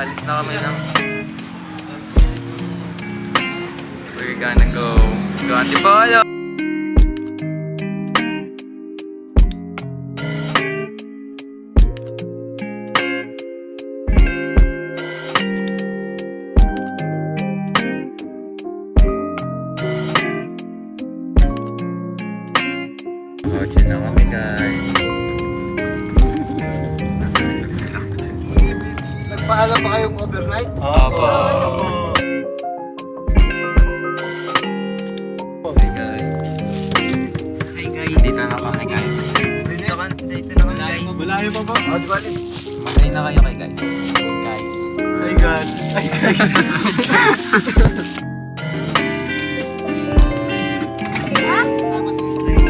Alis na kami ng... We're gonna go Antipolo! Kotse na kami guys. Nagpaalam ba kayong overnight? Opo. Hey guys. Hey guys. Dito na kami guys. Dito na kami guys. Malayo pa ba? O, di ba? Magay na kayo kay guys. Guys. Hey God. Hey guys. Kasama ng slide.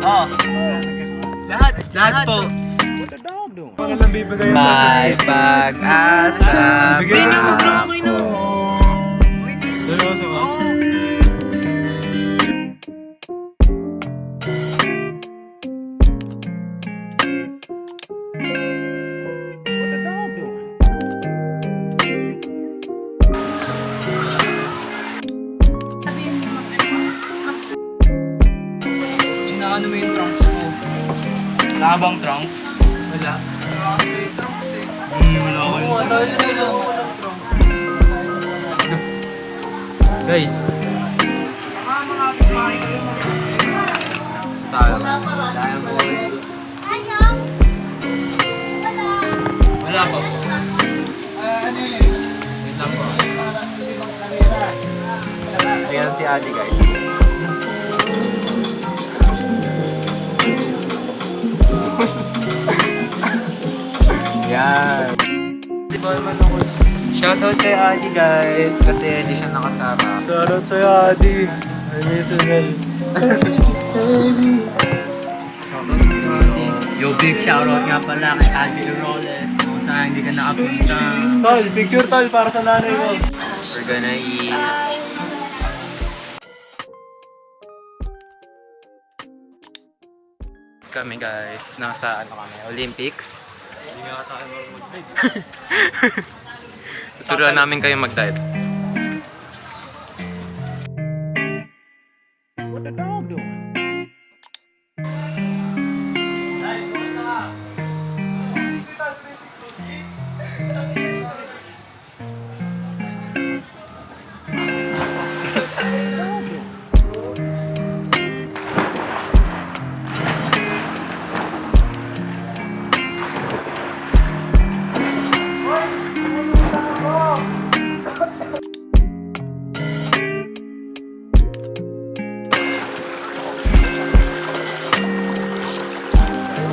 Oh. Lahat po. Para lang bibigay May pag-asa Bigay niyo ba mag-blow kayo na. ako? Seryoso ba? Sinaano mo yung trunks mo? Wala ka bang trunks? Wala. Wala ko yung Guys. Tayo. Wala po. Wait lang po. Ayan si Adi guys. Yan. Shoutout kay Adi guys kasi hindi siya nakasama. Shoutout sa'yo, Adi. I miss you, man. Shoutout kay Adi. Yo, big shoutout nga pala kay Adi Roles. Kung saan hindi ka nakapunta. Tol, picture tol para sa nanay mo. We're gonna eat. Kami guys, nasa ano kami, Olympics. Hindi nga tayo mag-dive. Tuturuan namin kayo mag-dive. What the dog doing?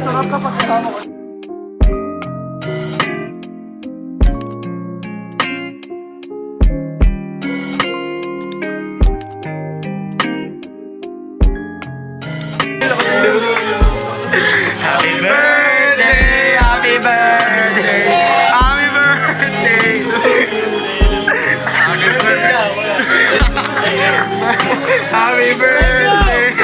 Sarap kapag kasama ko. Happy birthday! Happy birthday! Happy birthday! Happy birthday! Happy birthday!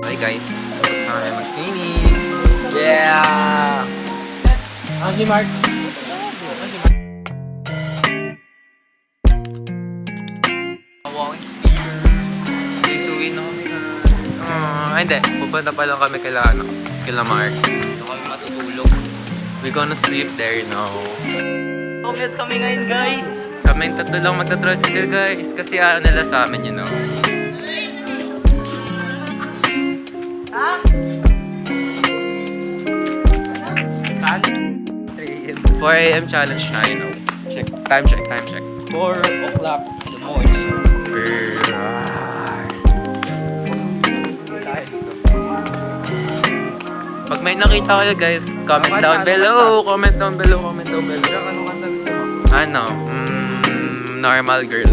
Okay guys, tapos na kami mag-swimming. Yeah! Si Mark. Walking spear. Guys, uwi na kami na. Hindi. Pupunta pa lang kami kila Mark. Ito kami matutulog. We're gonna sleep there now. Complete kami ngayon guys. Kaming tatlo lang magta-tricycle guys. Kasi ano nila sa amin, you know. Saan? 4 AM challenge na, you know. Check. Time check. 4 o'clock in the morning. Pag may nakita kayo guys, comment down below. Anong kanta gusto mo? Ano? Normal girl.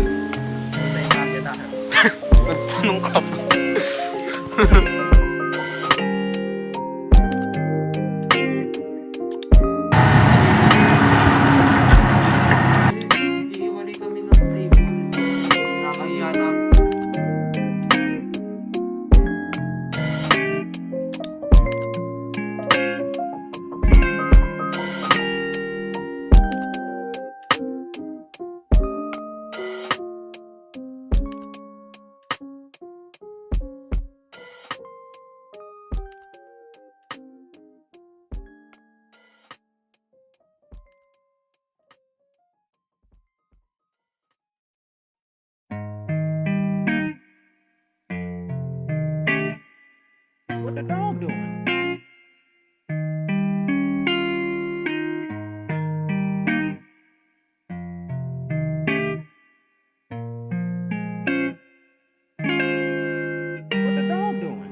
Tanong ka pa. Iiwalay kami ng table. Nakakahiya na. What the dog doing? What the dog doing?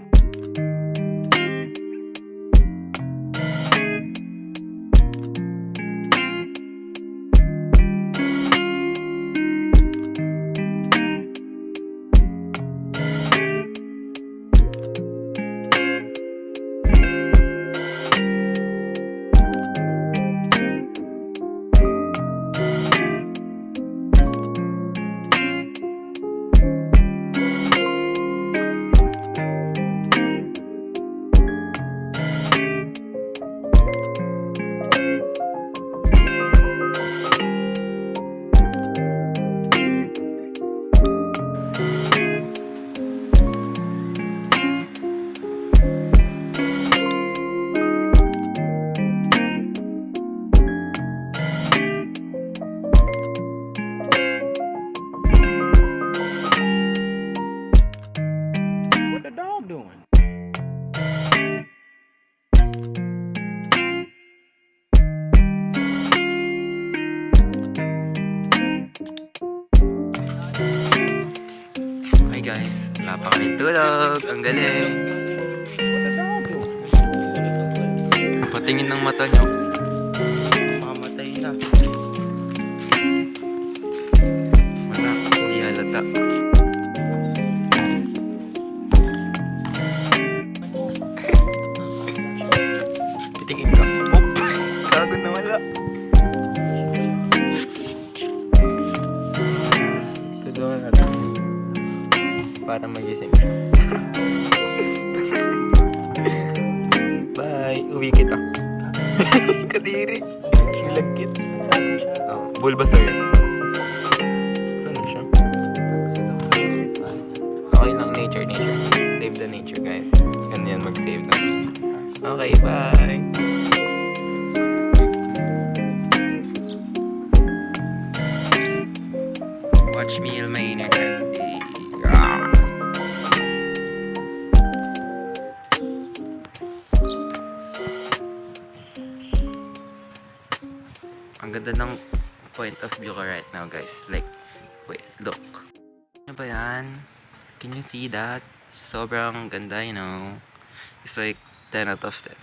What the dog doing? Hi guys, wala pa kami tulog. Ang galing. What the dog doing? Patingin ng mata nyo. Makamatay na. Wala, hindi halata. Pitingin ka. Oh, kagod na wala. Tulungan natin. Para magising siya. Bye. Uwi kita. Kadiri. Silagkit. Oh, Bulbasaur. Saan na siya? Okay lang, nature. Save the nature, guys. Ganyan mag-save ng nature. Okay, bye. Watch me in my inner candy. Ang ganda ng point of view ko right now, guys. Like, wait, look. Ano ba yan? Can you see that? Sobrang ganda, you know. It's like 10 out of 10.